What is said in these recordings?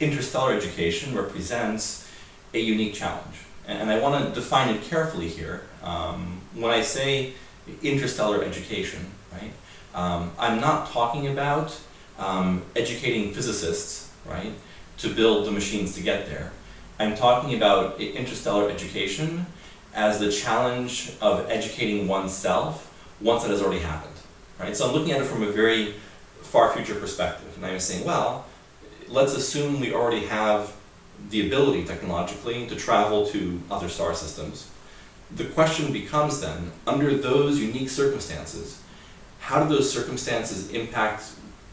interstellar education represents a unique challenge. And I want to define it carefully here. When I say interstellar education, right, I'm not talking about educating physicists, right, to build the machines to get there. I'm talking about interstellar education as the challenge of educating oneself once it has already happened, right? So I'm looking at it from a very far future perspective, and I'm saying, well, let's assume we already have the ability technologically to travel to other star systems. The question becomes then, under those unique circumstances, how do those circumstances impact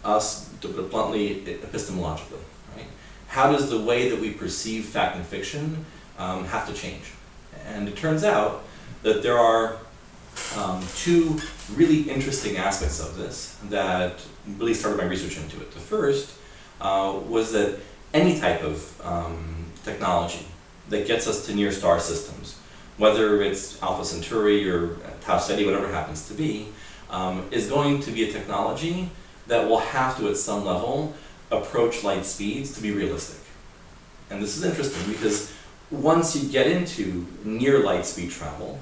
us, to put it bluntly, epistemologically, right? How does the way that we perceive fact and fiction have to change? And it turns out that there are two really interesting aspects of this that really started my research into it. The first was that any type of technology that gets us to near star systems, whether it's Alpha Centauri or Tau Ceti, whatever it happens to be, is going to be a technology that will have to, at some level, approach light speeds to be realistic. And this is interesting because once you get into near light speed travel,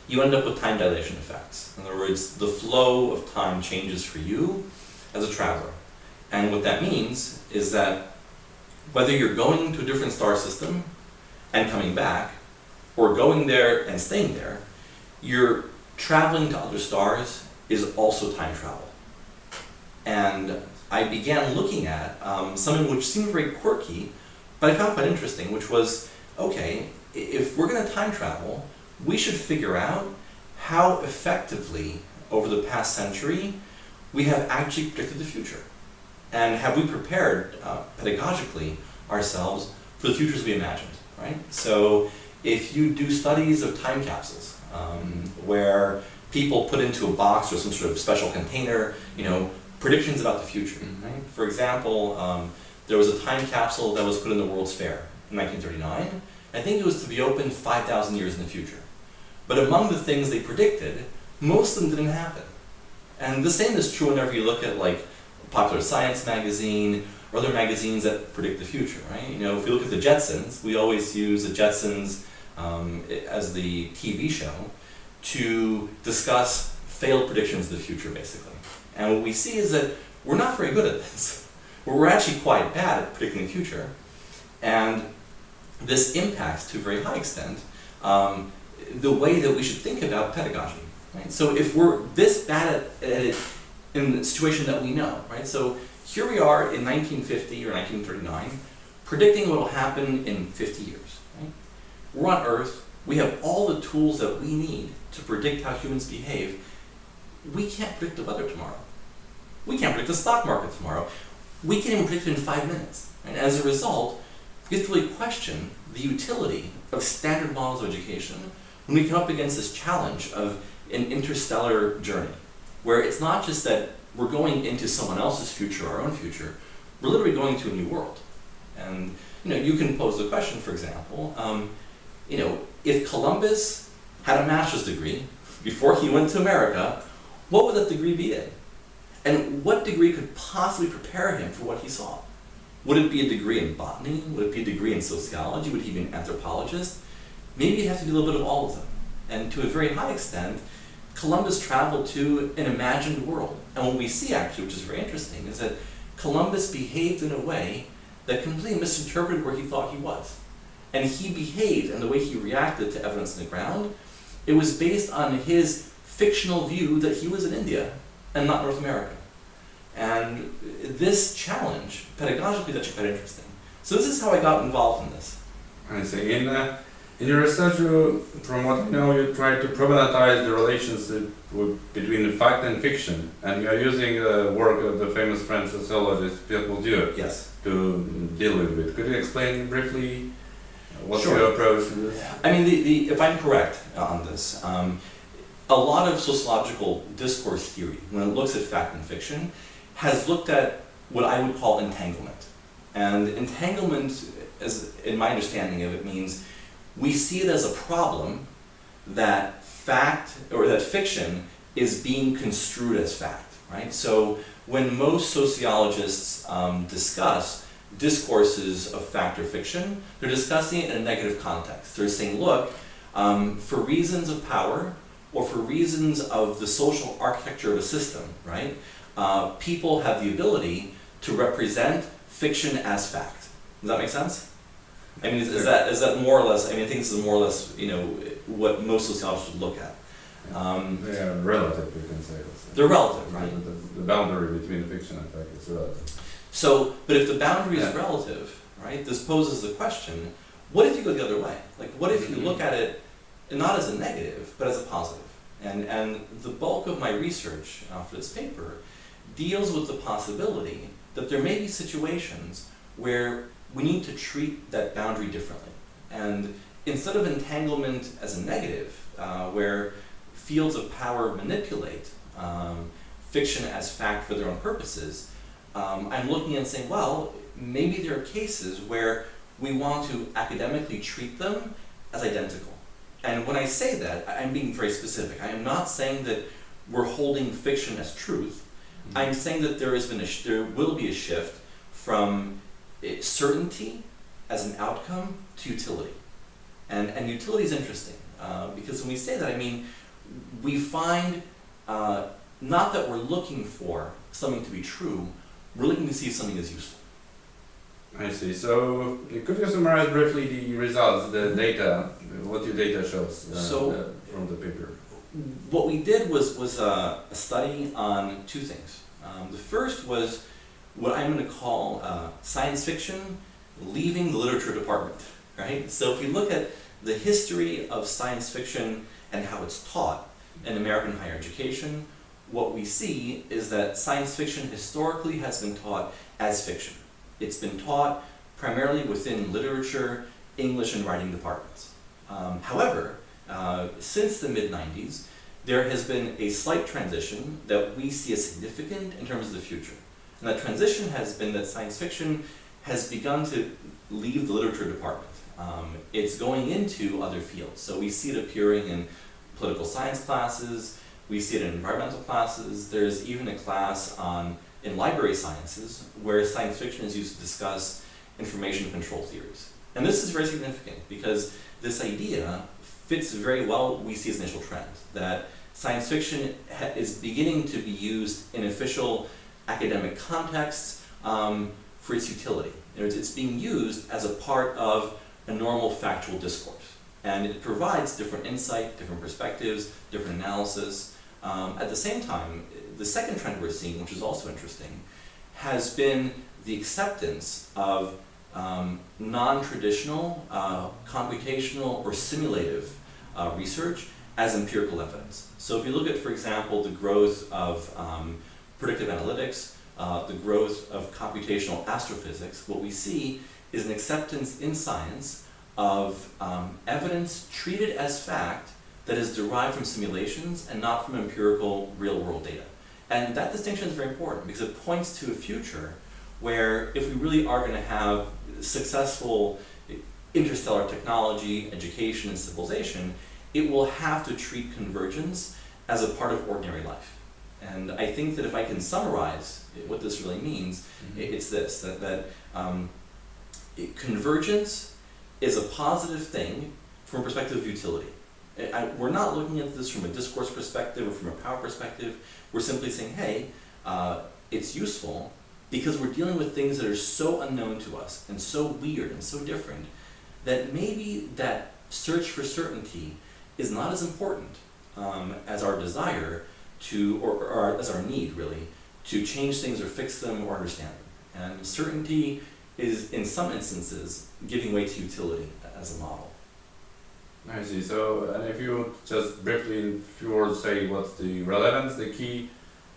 you end up with time dilation effects. In other words, the flow of time changes for you as a traveler. And what that means is that whether you're going to a different star system and coming back, or going there and staying there, your traveling to other stars is also time travel. And I began looking at something which seemed very quirky, but I found quite interesting, which was, okay, if we're going to time travel, we should figure out how effectively, over the past century, we have actually predicted the future. And have we prepared pedagogically ourselves for the futures we imagined, right? So if you do studies of time capsules, where people put into a box or some sort of special container, predictions about the future, right? For example, there was a time capsule that was put in the World's Fair in 1939. I think it was to be opened 5,000 years in the future. But among the things they predicted, most of them didn't happen. And the same is true whenever you look at like Popular Science magazine or other magazines that predict the future, right? If you look at the Jetsons, we always use the Jetsons as the TV show to discuss failed predictions of the future, basically. And what we see is that we're not very good at this. We're actually quite bad at predicting the future. And this impacts, to a very high extent, the way that we should think about pedagogy, right? So if we're this bad at it in the situation that we know, right? So here we are in 1950 or 1939, predicting what will happen in 50 years, right? We're on Earth, we have all the tools that we need to predict how humans behave. We can't predict the weather tomorrow. We can't predict the stock market tomorrow. We can't even predict it in 5 minutes. And as a result, we have to really question the utility of standard models of education when we come up against this challenge of an interstellar journey, where it's not just that we're going into someone else's future, our own future, we're literally going to a new world. And you can pose the question, for example, if Columbus had a master's degree before he went to America, what would that degree be in? And what degree could possibly prepare him for what he saw? Would it be a degree in botany? Would it be a degree in sociology? Would he be an anthropologist? Maybe you'd have to do a little bit of all of them. And to a very high extent, Columbus traveled to an imagined world. And what we see actually, which is very interesting, is that Columbus behaved in a way that completely misinterpreted where he thought he was. And he behaved, and the way he reacted to evidence on the ground, it was based on his fictional view that he was in India and not North America. And this challenge, pedagogically, is actually quite interesting. So this is how I got involved in this. I see. In your research, from what I know, you try to problematize the relationship between the fact and fiction, and you are using the work of the famous French sociologist Pierre Bourdieu to deal with it. Could you explain briefly what's your approach to this? I mean, if I'm correct on this, a lot of sociological discourse theory, when it looks at fact and fiction, has looked at what I would call entanglement. And entanglement, as in my understanding of it, means we see it as a problem that fact, or that fiction, is being construed as fact, right? So when most sociologists discuss discourses of fact or fiction, they're discussing it in a negative context. They're saying, look, for reasons of power or for reasons of the social architecture of a system, right? People have the ability to represent fiction as fact. Does that make sense? I mean, is that more or less? I mean, I think this is more or less, what most sociologists would look at. They are relative, you can say. They're relative, right? The boundary between fiction and fact is relative. So, but if the boundary is relative, right, this poses the question, what if you go the other way? Like, what if you look at it not as a negative, but as a positive? And the bulk of my research for this paper deals with the possibility that there may be situations where we need to treat that boundary differently. And instead of entanglement as a negative, where fields of power manipulate fiction as fact for their own purposes, I'm looking and saying, well, maybe there are cases where we want to academically treat them as identical. And when I say that, I'm being very specific. I am not saying that we're holding fiction as truth. I'm saying that there will be a shift from certainty as an outcome to utility. And utility is interesting, because when we say that, I mean, we find not that we're looking for something to be true, we're looking to see if something is useful. I see. So, could you summarize briefly the results, the data, what your data shows from the paper? What we did was a study on two things. The first was what I'm going to call science fiction leaving the literature department, right? So if we look at the history of science fiction and how it's taught in American higher education, what we see is that science fiction historically has been taught as fiction. It's been taught primarily within literature, English, and writing departments. However, since the mid-90s, there has been a slight transition that we see as significant in terms of the future. And that transition has been that science fiction has begun to leave the literature department. It's going into other fields. So we see it appearing in political science classes, we see it in environmental classes, there's even a class in library sciences where science fiction is used to discuss information control theories. And this is very significant because this idea fits very well what we see as an initial trend, that science fiction is beginning to be used in official academic contexts for its utility. It's being used as a part of a normal factual discourse. And it provides different insight, different perspectives, different analysis. At the same time, the second trend we're seeing, which is also interesting, has been the acceptance of non-traditional, computational, or simulative research as empirical evidence. So if you look at, for example, the growth of predictive analytics, the growth of computational astrophysics, what we see is an acceptance in science of evidence treated as fact that is derived from simulations and not from empirical real-world data. And that distinction is very important because it points to a future where if we really are going to have successful interstellar technology, education, and civilization, it will have to treat convergence as a part of ordinary life. And I think that if I can summarize what this really means, it's this, that convergence is a positive thing from a perspective of utility. We're not looking at this from a discourse perspective or from a power perspective. We're simply saying, hey, it's useful because we're dealing with things that are so unknown to us and so weird and so different that maybe that search for certainty is not as important as our desire to, or as our need really, to change things or fix them or understand them. And certainty is, in some instances, giving way to utility as a model. I see. So, and if you just briefly, in few words, say what's the relevance, the key,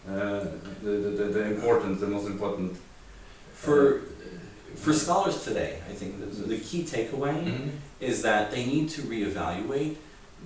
the importance, the most important. For scholars today, I think the key takeaway is that they need to reevaluate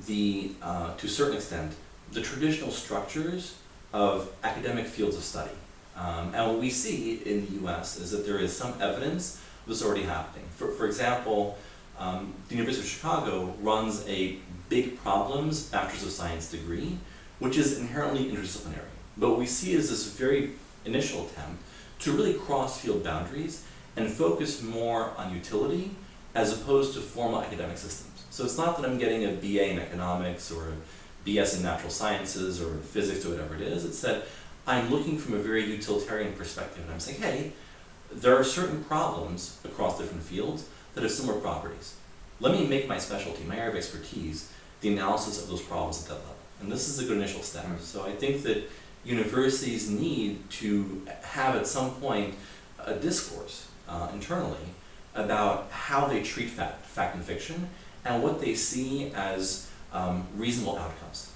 to a certain extent, the traditional structures of academic fields of study. And what we see in the US is that there is some evidence that's already happening. For example, the University of Chicago runs a big problems Bachelor's of Science degree, which is inherently interdisciplinary. But what we see is this very initial attempt to really cross field boundaries and focus more on utility as opposed to formal academic systems. So it's not that I'm getting a BA in economics or a BS in natural sciences or physics or whatever it is. It's that I'm looking from a very utilitarian perspective and I'm saying, hey, there are certain problems across different fields that have similar properties. Let me make my specialty, my area of expertise, the analysis of those problems at that level. And this is a good initial step. So I think that universities need to have at some point a discourse internally about how they treat fact and fiction and what they see as reasonable outcomes.